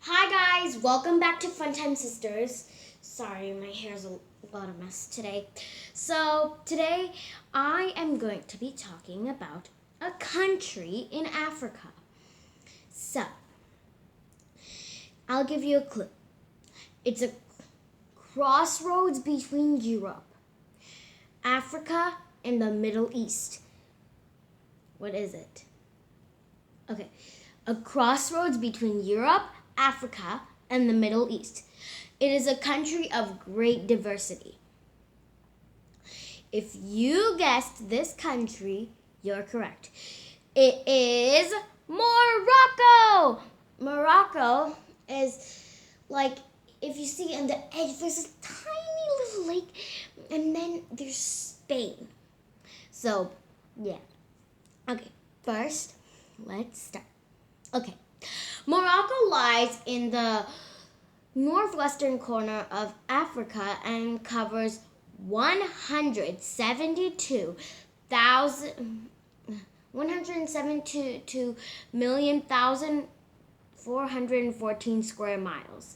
Hi guys, welcome back to Funtime Sisters. Sorry, my hair's a lot of mess today. So today I am going to be talking about a country in Africa. So I'll give you a clue. It's a crossroads between Europe, Africa, and the Middle East. What is it? Okay, a crossroads between Europe, Africa, and the Middle East. It is a country of great diversity. If you guessed this country, you're correct. It is Morocco. Morocco is like, if you see on the edge, there's a tiny little lake, and then there's Spain. So, yeah. Okay, first, let's start. Okay. Morocco lies in the northwestern corner of Africa and covers 172,414 square miles.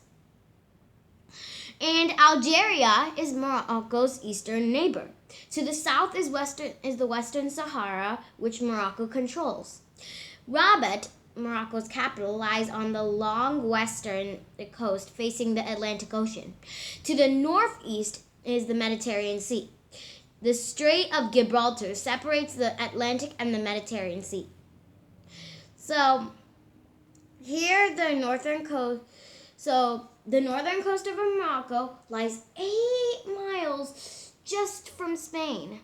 And Algeria is Morocco's eastern neighbor. To the south is the Western Sahara, which Morocco controls. Rabat, Morocco's capital, lies on the long western coast facing the Atlantic Ocean. To the northeast is the Mediterranean Sea. The Strait of Gibraltar separates the Atlantic and the Mediterranean Sea. So, here the northern coast. So, the northern coast of Morocco lies 8 miles just from Spain.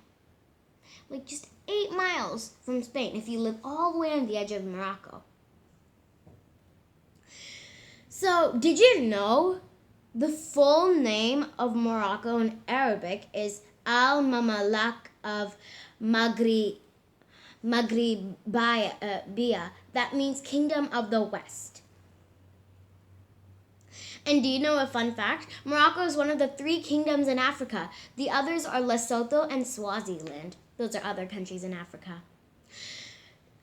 Like just 8 miles from Spain if you live all the way on the edge of Morocco. So, did you know the full name of Morocco in Arabic is Al-Mamlaka of Maghribia. That means Kingdom of the West. And do you know a fun fact? Morocco is one of the 3 kingdoms in Africa. The others are Lesotho and Swaziland. Those are other countries in Africa.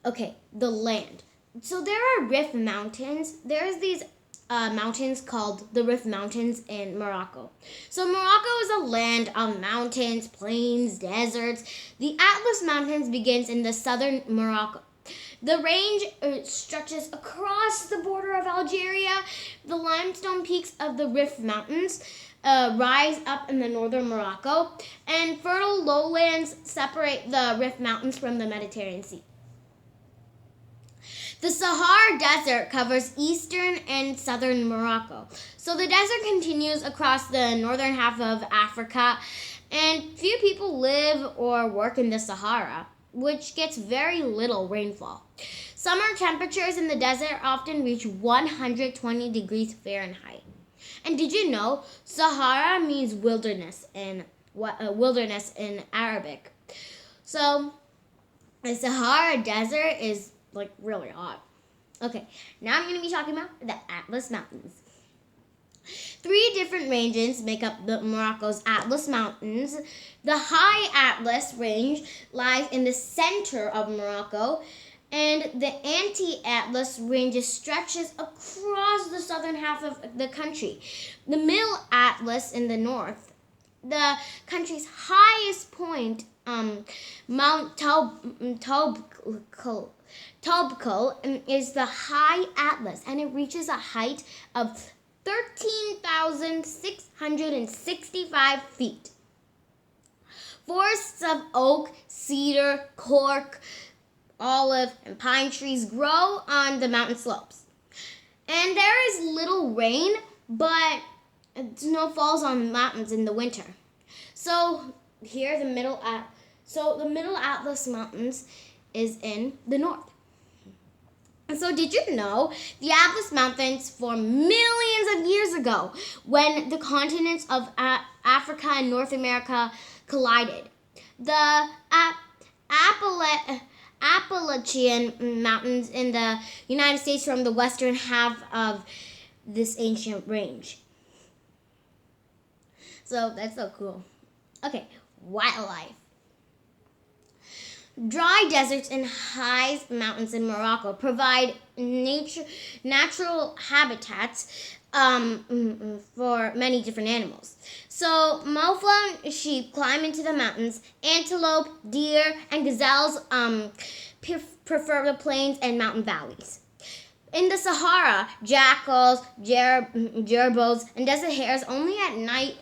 Okay, the land. So there are Rift Mountains. There's these mountains called the Rift Mountains in Morocco. So Morocco is a land of mountains, plains, deserts. The Atlas Mountains begins in the southern Morocco. The range stretches across the border of Algeria. The limestone peaks of the Rift Mountains rise up in the northern Morocco, and fertile lowlands separate the Rift Mountains from the Mediterranean Sea. The Sahara Desert covers eastern and southern Morocco. So the desert continues across the northern half of Africa, and few people live or work in the Sahara, which gets very little rainfall. Summer temperatures in the desert often reach 120 degrees Fahrenheit. And did you know Sahara means wilderness in Arabic? So the Sahara Desert is like really hot. Okay, now I'm going to be talking about the Atlas Mountains. 3 different ranges make up the Morocco's Atlas Mountains. The High Atlas Range lies in the center of Morocco, and the Anti-Atlas Range stretches across the southern half of the country. The Middle Atlas in the north. The country's highest point, Mount Toubkal, is the High Atlas, and it reaches a height of 13,665 feet. Forests of oak, cedar, cork, olive, and pine trees grow on the mountain slopes. And there is little rain, but snow falls on the mountains in the winter. So here the Middle Atlas Mountains is in the north. And so did you know the Atlas Mountains formed millions of years ago when the continents of Africa and North America collided? The Appalachian Mountains in the United States form the western half of this ancient range. So that's so cool. Okay, wildlife. Dry deserts and high mountains in Morocco provide natural habitats for many different animals. So, mouflon sheep climb into the mountains. Antelope, deer, and gazelles prefer the plains and mountain valleys. In the Sahara, jackals, gerbils, and desert hares only at night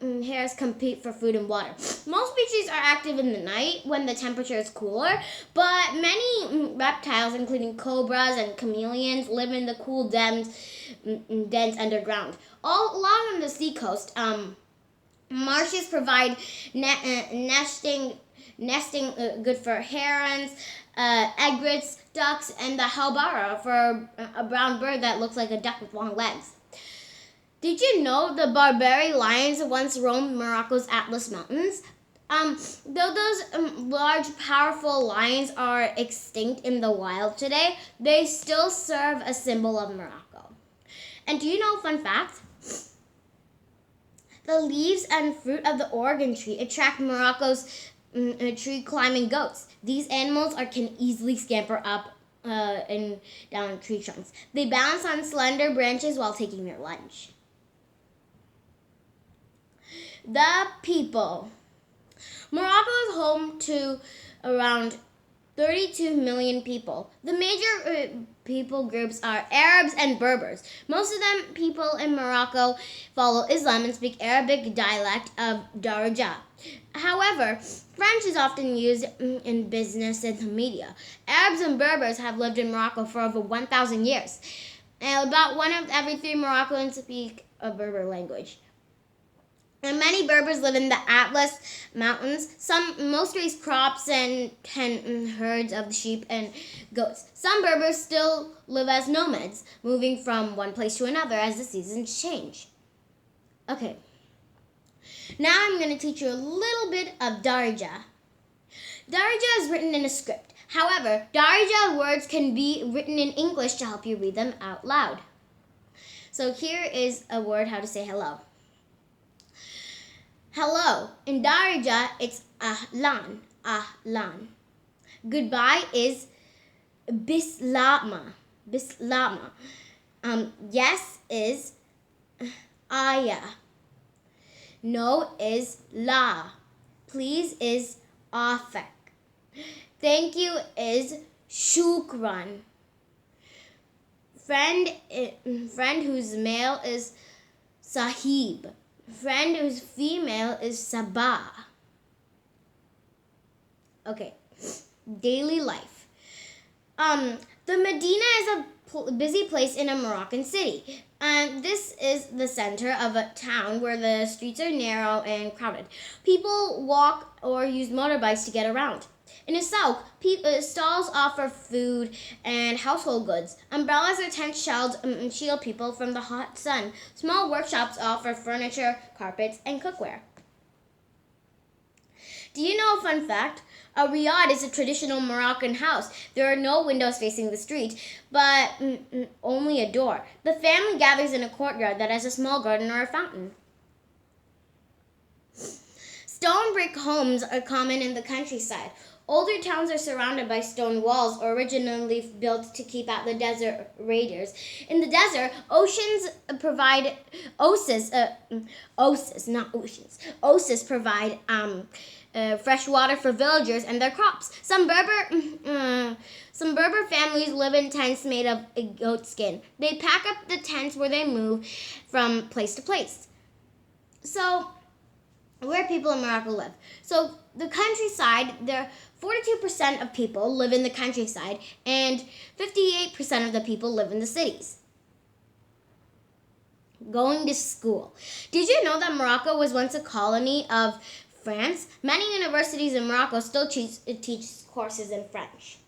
hares compete for food and water. Most species are active in the night when the temperature is cooler, but many reptiles, including cobras and chameleons, live in the cool dens underground. All along the seacoast, marshes provide nesting good for herons, egrets, ducks, and the halbara for a brown bird that looks like a duck with long legs. Did you know the Barbary lions once roamed Morocco's Atlas Mountains? Though those large, powerful lions are extinct in the wild today, they still serve a symbol of Morocco. And do you know a fun fact? The leaves and fruit of the Oregon tree attract Morocco's tree climbing goats. These animals can easily scamper up and down tree trunks. They balance on slender branches while taking their lunch. The people. Morocco is home to around 32 million people. The major people groups are Arabs and Berbers. Most of them people in Morocco follow Islam and speak Arabic dialect of Darija. However, French is often used in business and the media. Arabs and Berbers have lived in Morocco for over 1,000 years. And about one of every 3 Moroccans speak a Berber language. And many Berbers live in the Atlas Mountains. Most raise crops and tend herds of sheep and goats. Some Berbers still live as nomads, moving from one place to another as the seasons change. Okay. Now I'm going to teach you a little bit of Darija. Darija is written in a script. However, Darija words can be written in English to help you read them out loud. So here is a word how to say hello. Hello. In Darija, it's ahlan, ahlan. Goodbye is bislama, bislama. Yes is aya. No is la. Please is afek. Thank you is shukran. Friend whose male is sahib. Friend whose female is sabah. Okay, daily life. The Medina is a busy place in a Moroccan city. This is the center of a town where the streets are narrow and crowded. People walk or use motorbikes to get around. In the south, stalls offer food and household goods. Umbrellas or tents shield people from the hot sun. Small workshops offer furniture, carpets, and cookware. Do you know a fun fact? A riad is a traditional Moroccan house. There are no windows facing the street, but only a door. The family gathers in a courtyard that has a small garden or a fountain. Stone brick homes are common in the countryside. Older towns are surrounded by stone walls originally built to keep out the desert raiders. In the desert, oasis provide fresh water for villagers and their crops. Some Berber families live in tents made of goat skin. They pack up the tents where they move from place to place. So, where people in Morocco live. So, the countryside, 42% of people live in the countryside, and 58% of the people live in the cities. Going to school. Did you know that Morocco was once a colony of France? Many universities in Morocco still teach courses in French.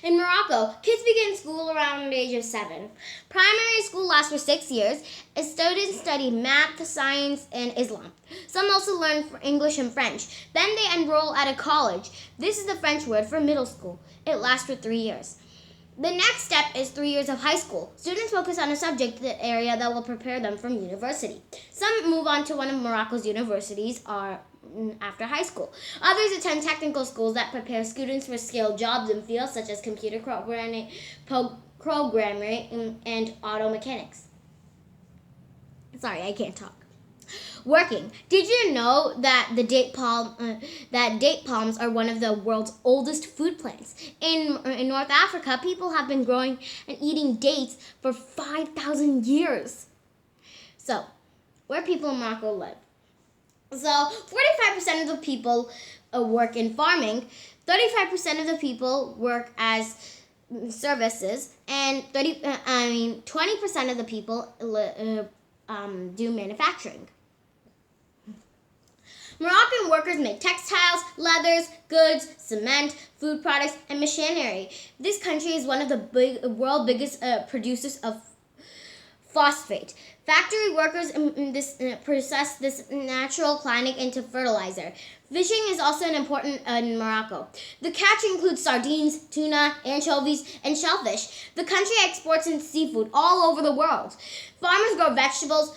In Morocco, kids begin school around the age of 7. Primary school lasts for 6 years. Students study math, science, and Islam. Some also learn English and French. Then they enroll at a college. This is the French word for middle school. It lasts for 3 years. The next step is 3 years of high school. Students focus on a subject area that will prepare them for university. Some move on to one of Morocco's universities after high school. Others attend technical schools that prepare students for skilled jobs in fields such as computer programming and auto mechanics. Sorry, I can't talk. Working. Did you know that date palms are one of the world's oldest food plants? In North Africa, people have been growing and eating dates for 5,000 years. So, where people in Morocco live. So, 45% of the people work in farming, 35% of the people work as services, and 20% of the people do manufacturing. Moroccan workers make textiles, leathers, goods, cement, food products, and machinery. This country is one of the world's biggest producers of phosphate. Factory workers process this natural climate into fertilizer. Fishing is also important in Morocco. The catch includes sardines, tuna, anchovies, and shellfish. The country exports seafood all over the world. Farmers grow vegetables,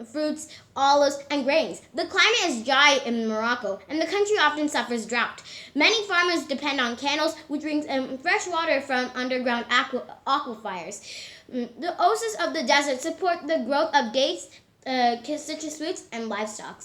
fruits, olives, and grains. The climate is dry in Morocco, and the country often suffers drought. Many farmers depend on canals, which brings fresh water from underground aquifers. The oases of the desert support the growth of dates, citrus fruits, and livestock.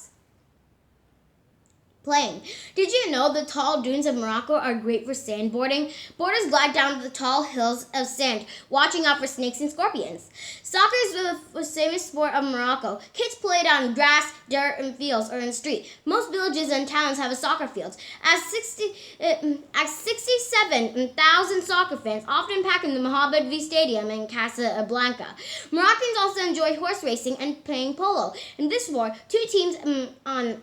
Playing. Did you know the tall dunes of Morocco are great for sandboarding? Boarders glide down the tall hills of sand, watching out for snakes and scorpions. Soccer is the famous sport of Morocco. Kids play it on grass, dirt, and fields, or in the street. Most villages and towns have a soccer field. As 67,000 soccer fans often pack in the Mohammed V Stadium in Casablanca. Moroccans also enjoy horse racing and playing polo. In this war, two teams on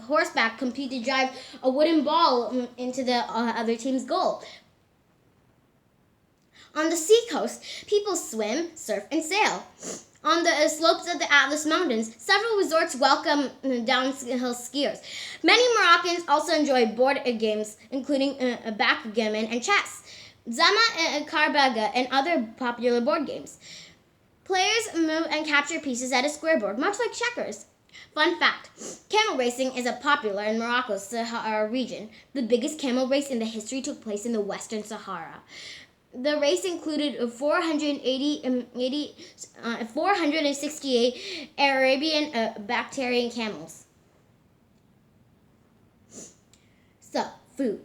horseback compete to drive a wooden ball into the other team's goal. On the seacoast, people swim, surf, and sail. On the slopes of the Atlas Mountains, several resorts welcome downhill skiers. Many Moroccans also enjoy board games, including backgammon and chess, Zama, Carbaga, and other popular board games. Players move and capture pieces at a square board, much like checkers. Fun fact, camel racing is popular in Morocco's Sahara region. The biggest camel race in the history took place in the Western Sahara. The race included 468 Arabian Bactrian camels. So, food.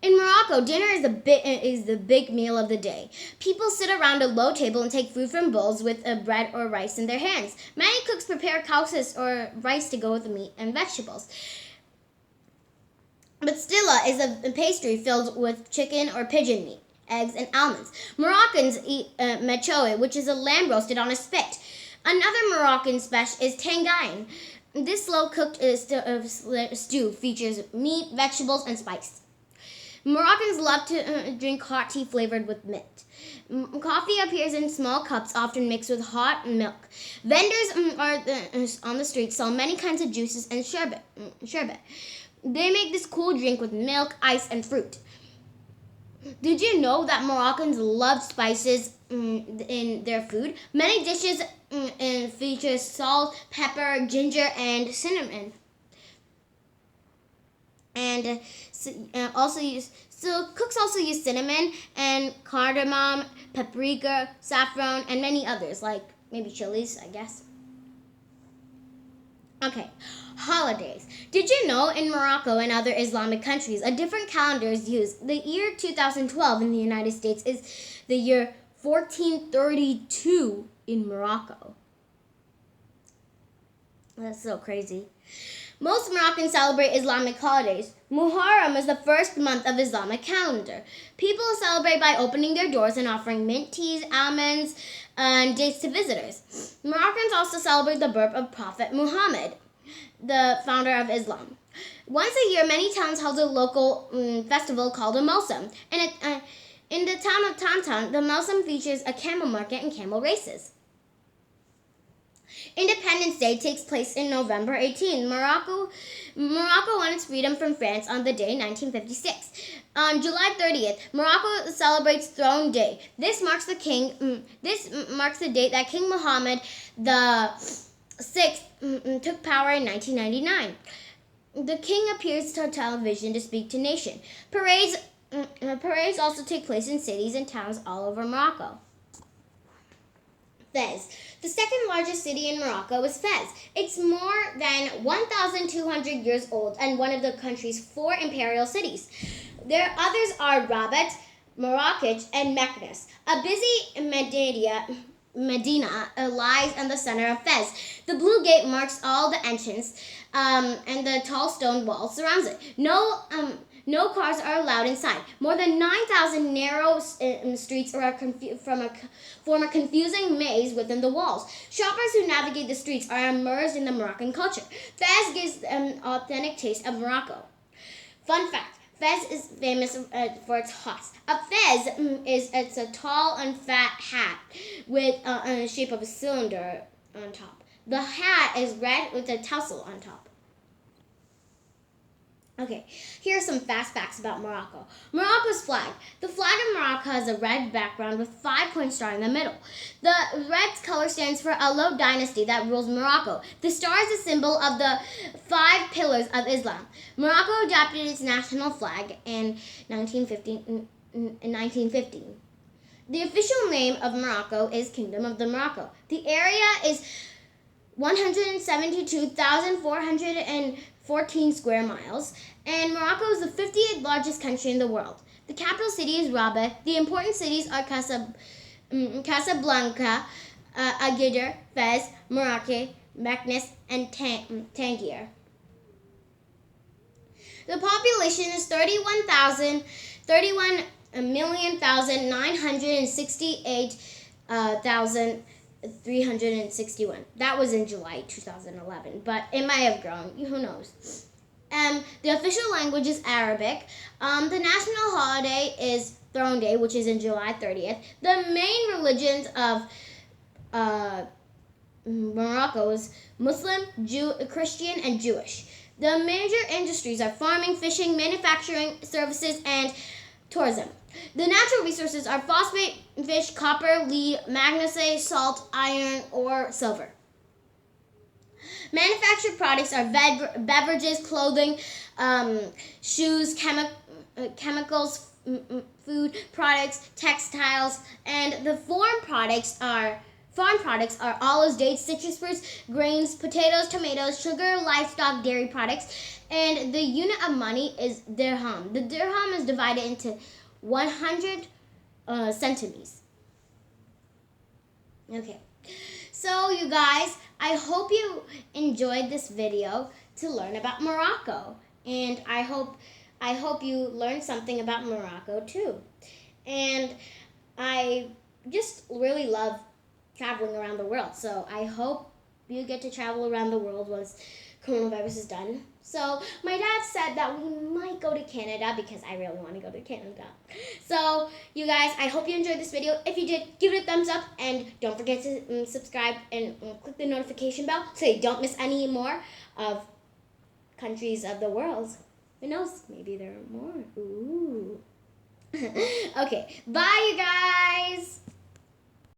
In Morocco, dinner is the big meal of the day. People sit around a low table and take food from bowls with bread or rice in their hands. Many cooks prepare kausis or rice to go with the meat and vegetables. Bastilla is a pastry filled with chicken or pigeon meat, eggs, and almonds. Moroccans eat mechoui, which is a lamb roasted on a spit. Another Moroccan special is tangine. This slow-cooked stew features meat, vegetables, and spice. Moroccans love to drink hot tea flavored with mint. Coffee appears in small cups, often mixed with hot milk. Vendors on the street sell many kinds of juices and sherbet. They make this cool drink with milk, ice, and fruit. Did you know that Moroccans love spices in their food? Many dishes feature salt, pepper, ginger, and cinnamon. And cooks also use cinnamon and cardamom, paprika, saffron, and many others, like maybe chilies, I guess. Okay, holidays. Did you know in Morocco and other Islamic countries, a different calendar is used? The year 2012 in the United States is the year 1432 in Morocco. That's so crazy. Most Moroccans celebrate Islamic holidays. Muharram is the first month of Islamic calendar. People celebrate by opening their doors and offering mint, teas, almonds, and dates to visitors. Moroccans also celebrate the birth of Prophet Muhammad, the founder of Islam. Once a year, many towns hold a local festival called a Mosam. And in the town of Tantan, the Mosam features a camel market and camel races. Independence Day takes place in November 18. Morocco won its freedom from France on the day 1956. On July 30th, Morocco celebrates Throne Day. This marks the date that King Mohammed VI took power in 1999. The king appears to television to speak to nation. Parades also take place in cities and towns all over Morocco. Fez. The second largest city in Morocco is Fez. It's more than 1,200 years old and one of the country's 4 imperial cities. Their others are Rabat, Marrakech, and Meknes. A busy Medina lies in the center of Fez. The blue gate marks all the entrance, and the tall stone wall surrounds it. No cars are allowed inside. More than 9,000 narrow streets form a confusing maze within the walls. Shoppers who navigate the streets are immersed in the Moroccan culture. Fez gives an authentic taste of Morocco. Fun fact: Fez is famous for its hats. A fez it's a tall and fat hat with the shape of a cylinder on top. The hat is red with a tassel on top. Okay, here are some fast facts about Morocco. Morocco's flag. The flag of Morocco has a red background with 5-point star in the middle. The red color stands for Alou dynasty that rules Morocco. The star is a symbol of the 5 pillars of Islam. Morocco adopted its national flag in 1950. The official name of Morocco is Kingdom of the Morocco. The area is 172,414 square miles, and Morocco is the 50th largest country in the world. The capital city is Rabat. The important cities are Casablanca, Agadir, Fez, Marrakech, Meknes, and Tangier. The population is 31,968,361. That was in July 2011, but it might have grown. Who knows? The official language is Arabic. The national holiday is Throne Day, which is in July 30th. The main religions of Morocco is Muslim, Christian, and Jewish. The major industries are farming, fishing, manufacturing, services, and tourism. The natural resources are phosphate, fish, copper, lead, magnesium, salt, iron, or silver. Manufactured products are beverages, clothing, shoes, chemicals, food products, textiles, and the farm products are olives, dates, citrus fruits, grains, potatoes, tomatoes, sugar, livestock, dairy products, and the unit of money is dirham. The dirham is divided into 100 centimes. Okay, so you guys, I hope you enjoyed this video to learn about Morocco, and I hope you learned something about Morocco too. And I just really love traveling around the world, so I hope you get to travel around the world once coronavirus is done. So my dad said that we might go to Canada because I really want to go to Canada. So you guys, I hope you enjoyed this video. If you did, give it a thumbs up and don't forget to subscribe and click the notification bell so you don't miss any more of countries of the world. Who knows? Maybe there are more. Ooh. Okay, bye you guys.